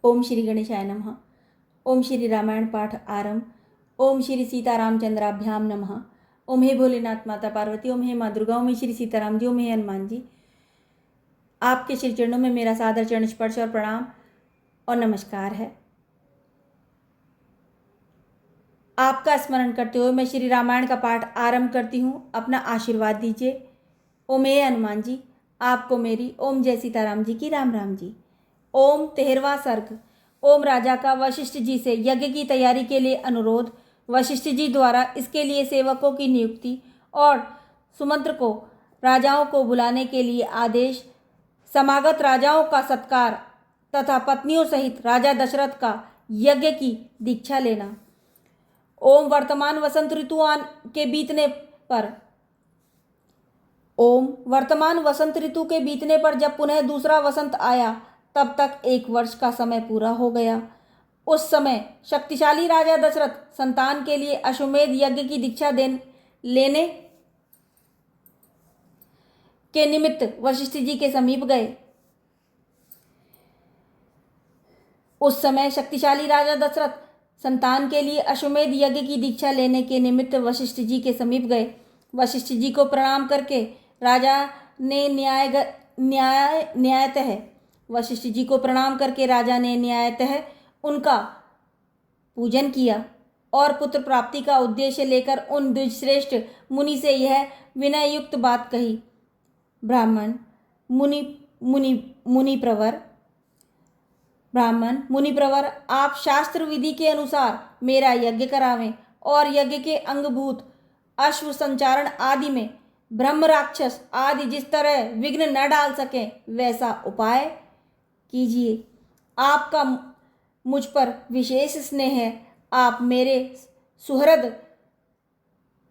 ओम श्री गणेशाय नमः। ओम श्री रामायण पाठ आरंभ। ओम श्री सीतारामचंद्राभ्याम नमः। ओम हे भोलेनाथ माता पार्वती, ओम हे माँ दुर्गा, ओम हे श्री सीताराम जी, ओम हे हनुमान जी। आपके श्री चरणों में मेरा सादर चरण स्पर्श और प्रणाम और नमस्कार है। आपका स्मरण करते हुए मैं श्री रामायण का पाठ आरंभ करती हूँ। अपना आशीर्वाद दीजिए। ओम हे हनुमान जी, आपको मेरी ओम जय सीताराम जी की राम राम जी। ओम 13वां सर्ग। ओम राजा का वशिष्ठ जी से यज्ञ की तैयारी के लिए अनुरोध। वशिष्ठ जी द्वारा इसके लिए सेवकों की नियुक्ति और सुमंत्र को राजाओं को बुलाने के लिए आदेश। समागत राजाओं का सत्कार तथा पत्नियों सहित राजा दशरथ का यज्ञ की दीक्षा लेना। ओम वर्तमान वसंत ऋतु के बीतने पर ओम वर्तमान वसंत ऋतु के बीतने पर जब पुनः दूसरा वसंत आया तब तक 1 वर्ष का समय पूरा हो गया। उस समय शक्तिशाली राजा दशरथ संतान के लिए अश्वमेध यज्ञ की दीक्षा लेने के निमित्त वशिष्ठ जी के समीप गए। उस समय शक्तिशाली राजा दशरथ संतान के लिए अश्वमेध यज्ञ की दीक्षा लेने के निमित्त वशिष्ठ जी के समीप गए। वशिष्ठ जी को प्रणाम करके राजा ने न्यायतः वशिष्ठ जी को प्रणाम करके राजा ने न्यायतः उनका पूजन किया और पुत्र प्राप्ति का उद्देश्य लेकर उन द्विजश्रेष्ठ मुनि से यह विनय युक्त बात कही। ब्राह्मण मुनि प्रवर, आप शास्त्र विधि के अनुसार मेरा यज्ञ करावें और यज्ञ के अंगभूत अश्व संचारण आदि में ब्रह्म राक्षस आदि जिस तरह विघ्न न डाल सकें वैसा उपाय कीजिए। आपका मुझ पर विशेष स्नेह है। आप मेरे सुहृद,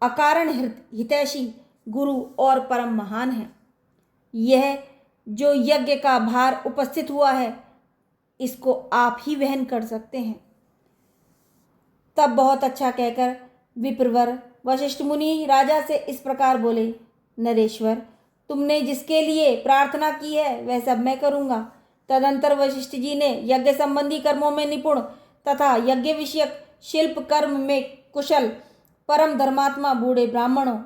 अकारण हितैषी, गुरु और परम महान हैं। यह जो यज्ञ का भार उपस्थित हुआ है इसको आप ही वहन कर सकते हैं। तब बहुत अच्छा कहकर विप्रवर वशिष्ठ मुनि राजा से इस प्रकार बोले, नरेश्वर, तुमने जिसके लिए प्रार्थना की है वह सब मैं करूँगा। तदंतर वशिष्ठ जी ने यज्ञ संबंधी कर्मों में निपुण तथा यज्ञ विषयक शिल्प कर्म में कुशल परम धर्मात्मा बूढ़े ब्राह्मणों,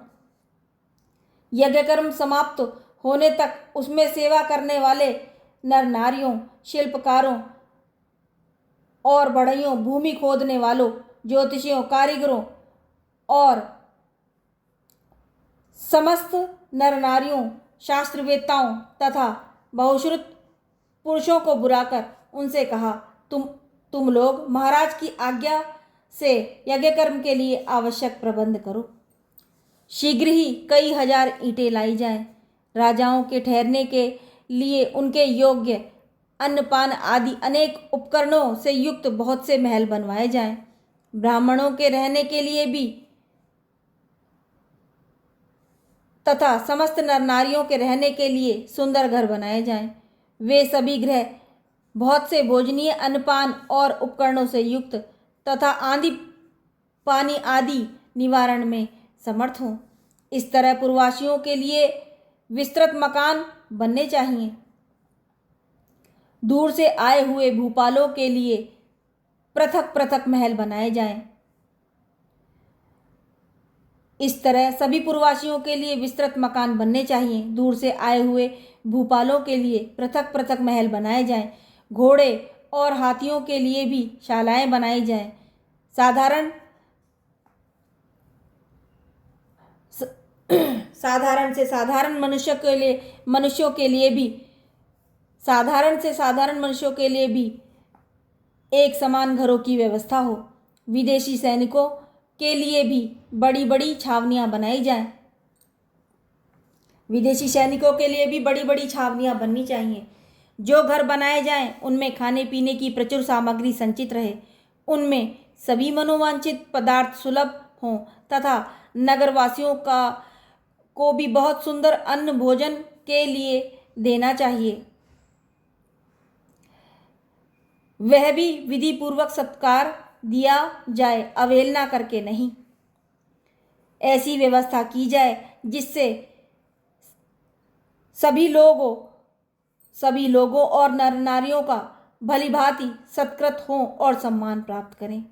यज्ञ कर्म समाप्त होने तक उसमें सेवा करने वाले नर नारियों, शिल्पकारों और बढ़इयों, भूमि खोदने वालों, ज्योतिषियों, कारीगरों और समस्त नर नारियों, शास्त्रवेत्ताओं तथा बहुश्रुत पुरुषों को बुलाकर उनसे कहा, तुम लोग महाराज की आज्ञा से यज्ञ कर्म के लिए आवश्यक प्रबंध करो। शीघ्र ही कई हजार ईंटें लाई जाएं। राजाओं के ठहरने के लिए उनके योग्य अन्नपान आदि अनेक उपकरणों से युक्त बहुत से महल बनवाए जाएं। ब्राह्मणों के रहने के लिए भी तथा समस्त नर नारियों के रहने के लिए सुंदर घर बनाए जाएं। वे सभी गृह बहुत से भोजनीय अन्नपान और उपकरणों से युक्त तथा आंधी पानी आदि निवारण में समर्थ हों। इस तरह पूर्ववासियों के लिए विस्तृत मकान बनने चाहिए। दूर से आए हुए भूपालों के लिए पृथक पृथक महल बनाए जाएं। इस तरह सभी पूर्ववासियों के लिए विस्तृत मकान बनने चाहिए। दूर से आए हुए भूपालों के लिए पृथक पृथक महल बनाए जाएं। घोड़े और हाथियों के लिए भी शालाएं बनाई जाएं। साधारण से साधारण मनुष्यों के लिए भी एक समान घरों की व्यवस्था हो। विदेशी सैनिकों के लिए भी बड़ी बड़ी छावनियां बनाई जाएं। विदेशी सैनिकों के लिए भी बड़ी बड़ी छावनियां बननी चाहिए। जो घर बनाए जाएं उनमें खाने पीने की प्रचुर सामग्री संचित रहे। उनमें सभी मनोवांछित पदार्थ सुलभ हों तथा नगरवासियों को भी बहुत सुंदर अन्न भोजन के लिए देना चाहिए। वह भी विधि पूर्वक सत्कार दिया जाए, अवहेलना करके नहीं। ऐसी व्यवस्था की जाए जिससे सभी लोगों और नर नारियों का भली भांति सत्कृत हों और सम्मान प्राप्त करें।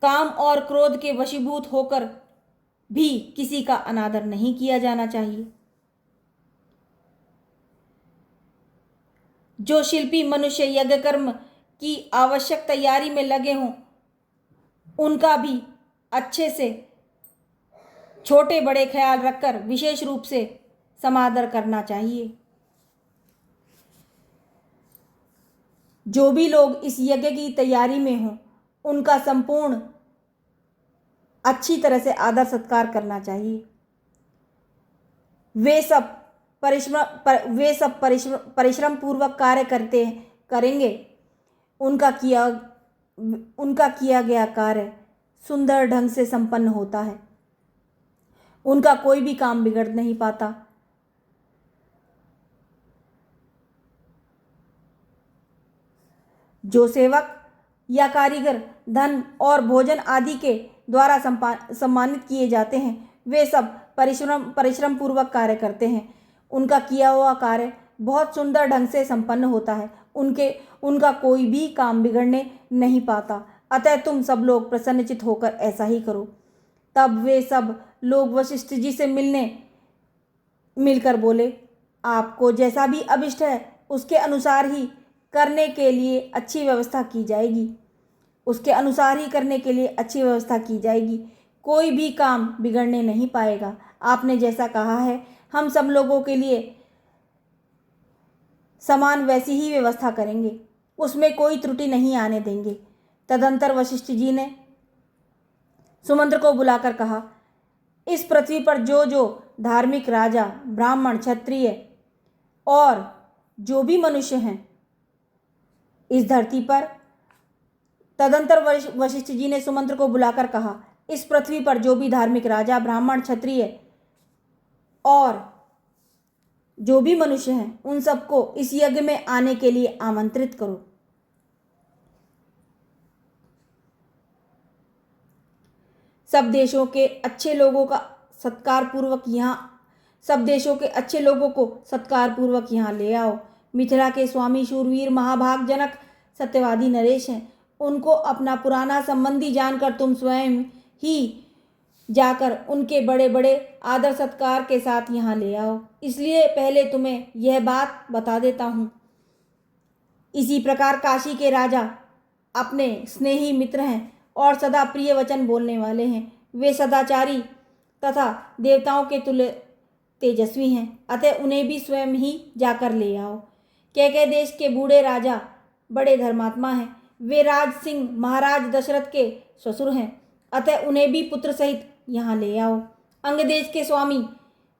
काम और क्रोध के वशीभूत होकर भी किसी का अनादर नहीं किया जाना चाहिए। जो शिल्पी मनुष्य यज्ञ कर्म की आवश्यक तैयारी में लगे हों, उनका भी अच्छे से छोटे बड़े ख्याल रखकर विशेष रूप से समादर करना चाहिए। जो भी लोग इस यज्ञ की तैयारी में हों, उनका संपूर्ण अच्छी तरह से आदर सत्कार करना चाहिए। वे सब परिश्रम पूर्वक कार्य करेंगे। उनका किया गया कार्य सुंदर ढंग से संपन्न होता है। उनका कोई भी काम बिगड़ नहीं पाता। जो सेवक या कारीगर धन और भोजन आदि के द्वारा सम्मानित किए जाते हैं, वे सब परिश्रम पूर्वक कार्य करते हैं। उनका किया हुआ कार्य बहुत सुंदर ढंग से संपन्न होता है। उनका कोई भी काम बिगड़ने नहीं पाता। अतः तुम सब लोग प्रसन्नचित होकर ऐसा ही करो। तब वे सब लोग वशिष्ठ जी से मिलकर बोले, आपको जैसा भी अभिष्ट है उसके अनुसार ही करने के लिए अच्छी व्यवस्था की जाएगी। कोई भी काम बिगड़ने नहीं पाएगा। आपने जैसा कहा है, हम सब लोगों के लिए समान वैसी ही व्यवस्था करेंगे, उसमें कोई त्रुटि नहीं आने देंगे। तदंतर वशिष्ठ जी ने सुमंत्र को बुलाकर कहा, इस पृथ्वी पर जो जो धार्मिक राजा, ब्राह्मण, क्षत्रिय और जो भी मनुष्य हैं इस धरती पर, तदंतर वशिष्ठ जी ने सुमंत्र को बुलाकर कहा, इस पृथ्वी पर जो भी धार्मिक राजा, ब्राह्मण, क्षत्रिय और जो भी मनुष्य हैं, उन सबको इस यज्ञ में आने के लिए आमंत्रित करो। सब देशों के अच्छे लोगों को सत्कार पूर्वक यहाँ ले आओ। मिथिला के स्वामी शूरवीर महाभाग जनक सत्यवादी नरेश हैं। उनको अपना पुराना संबंधी जानकर तुम स्वयं ही जाकर उनके बड़े बड़े आदर सत्कार के साथ यहाँ ले आओ। इसलिए पहले तुम्हें यह बात बता देता हूँ। इसी प्रकार काशी के राजा अपने स्नेही मित्र हैं और सदा प्रिय वचन बोलने वाले हैं। वे सदाचारी तथा देवताओं के तुल्य तेजस्वी हैं। अतः उन्हें भी स्वयं ही जाकर ले आओ। कैकेय देश के बूढ़े राजा बड़े धर्मात्मा हैं। वे राज सिंह महाराज दशरथ के ससुर हैं। अतः उन्हें भी पुत्र सहित यहाँ ले आओ। अंग देश के स्वामी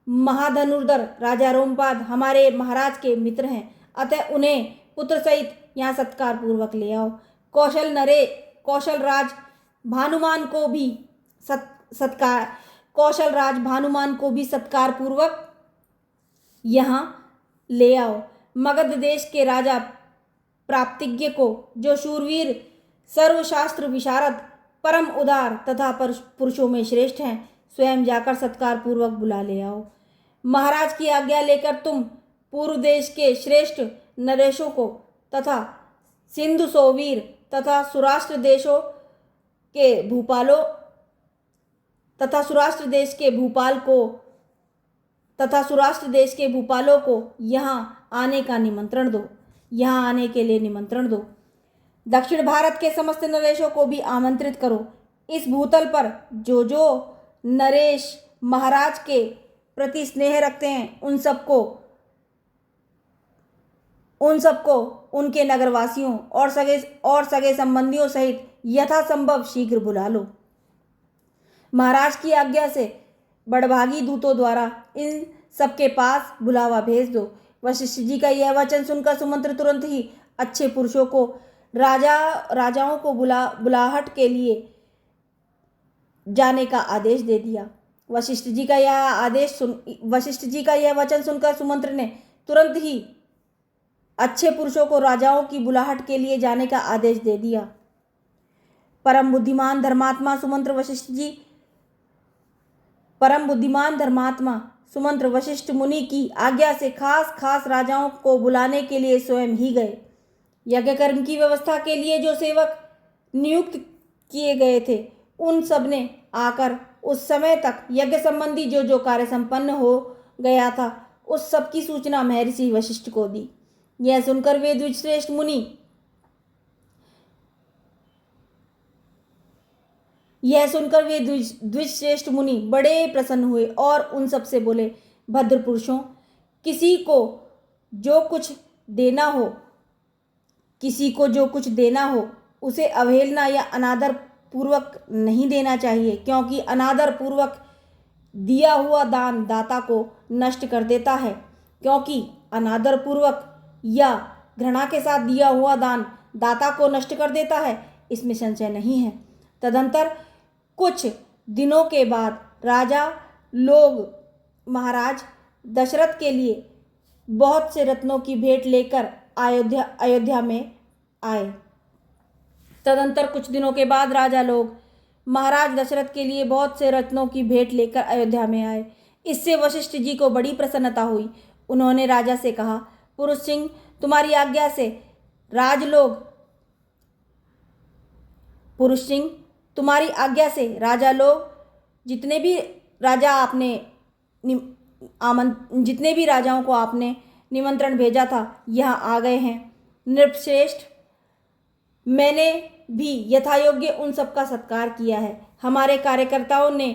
महाधनुर्धर राजा रोमपाद हमारे महाराज के मित्र हैं। अतः उन्हें पुत्र सहित यहाँ सत्कार पूर्वक ले आओ। कौशल राज भानुमान को भी सत्कार पूर्वक यहाँ ले आओ। मगध देश के राजा प्राप्तिज्ञ को, जो शूरवीर, सर्वशास्त्र विशारद, परम उदार तथा पुरुषों में श्रेष्ठ हैं, स्वयं जाकर सत्कार पूर्वक बुला ले आओ। महाराज की आज्ञा लेकर तुम पूर्व देश के श्रेष्ठ नरेशों को तथा सिंधु सोवीर तथा सुराष्ट्र देश के भूपालों को यहाँ आने के लिए निमंत्रण दो। दक्षिण भारत के समस्त नरेशों को भी आमंत्रित करो। इस भूतल पर जो जो नरेश महाराज के प्रति स्नेह रखते हैं, उन सबको उनके नगरवासियों और सगे संबंधियों सहित यथासंभव शीघ्र बुला लो। महाराज की आज्ञा से बड़भागी दूतों द्वारा इन सबके पास बुलावा भेज दो। वशिष्ठ जी का यह वचन सुनकर सुमंत्र तुरंत ही अच्छे पुरुषों को राजाओं को बुलाहट के लिए जाने का आदेश दे दिया। वशिष्ठ जी का यह वचन सुनकर सुमंत्र ने तुरंत ही अच्छे पुरुषों को राजाओं की बुलाहट के लिए जाने का आदेश दे दिया। परम बुद्धिमान धर्मात्मा सुमंत्र वशिष्ठ मुनि की आज्ञा से खास खास राजाओं को बुलाने के लिए स्वयं ही गए। यज्ञ कर्म की व्यवस्था के लिए जो सेवक नियुक्त किए गए थे उन सब ने आकर उस समय तक यज्ञ संबंधी जो जो कार्य संपन्न हो गया था उस सब की सूचना महर्षि वशिष्ठ को दी। यह सुनकर वे द्विजश्रेष्ठ मुनि बड़े प्रसन्न हुए और उन सब से बोले, भद्र पुरुषों, किसी को जो कुछ देना हो उसे अवहेलना या अनादर पूर्वक नहीं देना चाहिए, क्योंकि अनादर पूर्वक दिया हुआ दान दाता को नष्ट कर देता है, क्योंकि अनादर पूर्वक या घृणा के साथ दिया हुआ दान दाता को नष्ट कर देता है, इसमें संशय नहीं है। तदंतर कुछ दिनों के बाद राजा लोग महाराज दशरथ के लिए बहुत से रत्नों की भेंट लेकर अयोध्या में आए। तदंतर कुछ दिनों के बाद राजा लोग महाराज दशरथ के लिए बहुत से रत्नों की भेंट लेकर अयोध्या में आए। इससे वशिष्ठ जी को बड़ी प्रसन्नता हुई। उन्होंने राजा से कहा, पुरुष सिंह, तुम्हारी आज्ञा से राजा लोग जितने भी राजाओं को आपने निमंत्रण भेजा था यहाँ आ गए हैं। नृपश्रेष्ठ, मैंने भी यथायोग्य उन सबका सत्कार किया है। हमारे कार्यकर्ताओं ने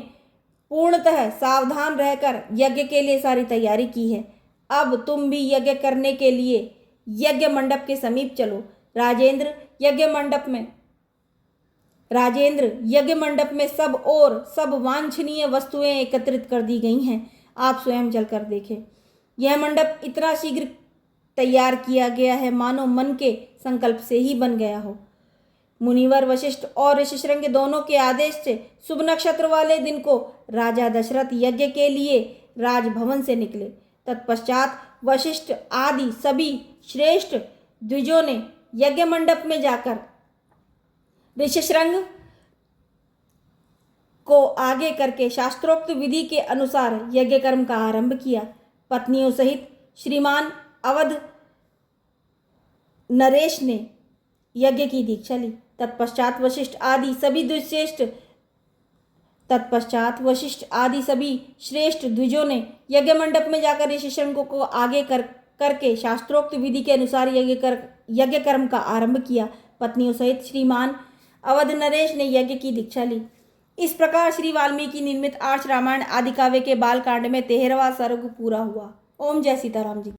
पूर्णतः सावधान रहकर यज्ञ के लिए सारी तैयारी की है। अब तुम भी यज्ञ करने के लिए यज्ञ मंडप के समीप चलो। राजेंद्र, यज्ञ मंडप में सब वांछनीय वस्तुएं एकत्रित कर दी गई हैं। आप स्वयं चलकर देखें। यह मंडप इतना शीघ्र तैयार किया गया है मानो मन के संकल्प से ही बन गया हो। मुनिवर वशिष्ठ और ऋषिशृंग दोनों के आदेश से शुभ नक्षत्र वाले दिन को राजा दशरथ यज्ञ के लिए राजभवन से निकले। तत्पश्चात वशिष्ठ आदि सभी श्रेष्ठ द्विजों ने यज्ञ मंडप में जाकर ऋषिशृंग को आगे करके शास्त्रोक्त विधि के अनुसार यज्ञ कर्म का आरंभ किया। पत्नियों सहित श्रीमान अवध नरेश ने यज्ञ की दीक्षा ली। तत्पश्चात वशिष्ठ आदि सभी श्रेष्ठ द्विजों ने यज्ञ मंडप में जाकर ऋषिशृंग को आगे करके शास्त्रोक्त विधि के अनुसार यज्ञ कर्म का आरंभ किया। पत्नियों सहित श्रीमान अवध नरेश ने यज्ञ की दीक्षा ली। इस प्रकार श्री वाल्मीकि निर्मित आर्ष रामायण आदि काव्य के बाल कांड में 13वां सर्ग पूरा हुआ। ओम जय सीताराम जी।